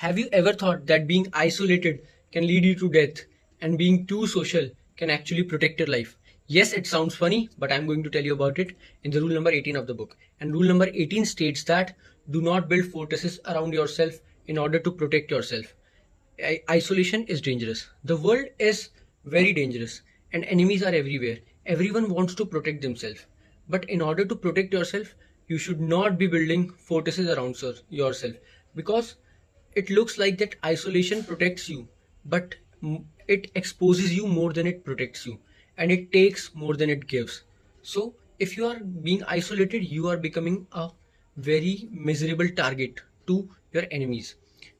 Have you ever thought that being isolated can lead you to death and being too social can actually protect your life? Yes, it sounds funny, but I'm going to tell you about it in the rule number 18 of the book. And rule number 18 states that do not build fortresses around yourself in order to protect yourself. Isolation is dangerous. The world is very dangerous and enemies are everywhere. Everyone wants to protect themselves. But in order to protect yourself, you should not be building fortresses around yourself, because it looks like that isolation protects you, but it exposes you more than it protects you, and it takes more than it gives. So if you are being isolated, you are becoming a very miserable target to your enemies.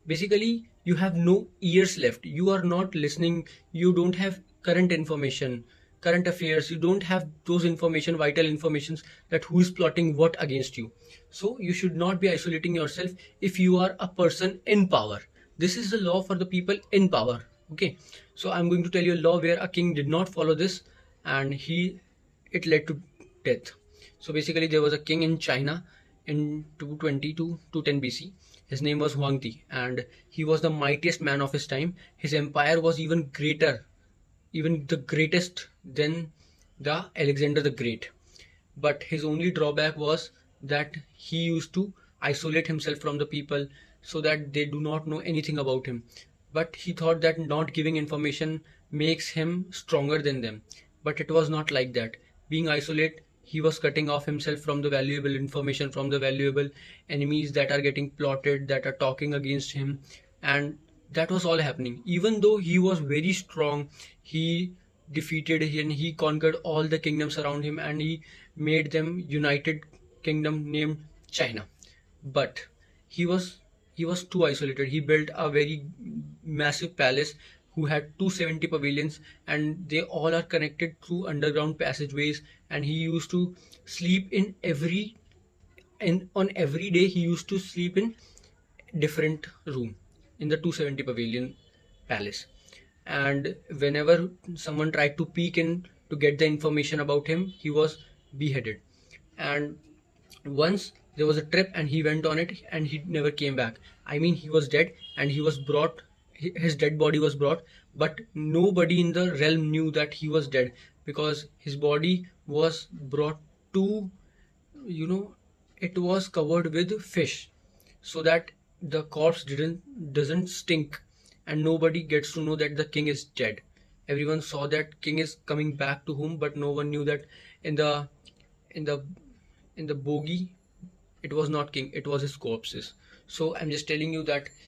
Basically, you have no ears left. You are not listening. You don't have current information, current affairs. You don't have those information, vital informations, that who is plotting what against you. So you should not be isolating yourself if you are a person in power. This is the law for the people in power. Okay, so I'm going to tell you a law where a king did not follow this, and it led to death. So basically, there was a king in China in 220 to 210 BC. His name was Huang Ti, and he was the mightiest man of his time. His empire was even greater, even the greatest than the Alexander the Great. But his only drawback was that he used to isolate himself from the people so that they do not know anything about him. But he thought that not giving information makes him stronger than them. But it was not like that. Being isolated, he was cutting off himself from the valuable information, from the valuable enemies that are getting plotted, that are talking against him. And that was all happening. Even though he was very strong, he defeated and he conquered all the kingdoms around him, and he made them united kingdom named China. But he was he was too isolated. He built a very massive palace who had 270 pavilions, and they all are connected through underground passageways. And he used to sleep in on every day he used to sleep in different room in the 270 pavilion palace. And whenever someone tried to peek in to get the information about him, he was beheaded. And once there was a trip and he went on it and he never came back. I mean, he was dead, and he was brought, his dead body was brought, but nobody in the realm knew that he was dead, because his body was brought to, you know, it was covered with fish, so that the corpse doesn't stink, and nobody gets to know that the king is dead. Everyone saw that king is coming back to home, but no one knew that in the in the in the bogie, it was not king, it was his corpses. So I'm just telling you that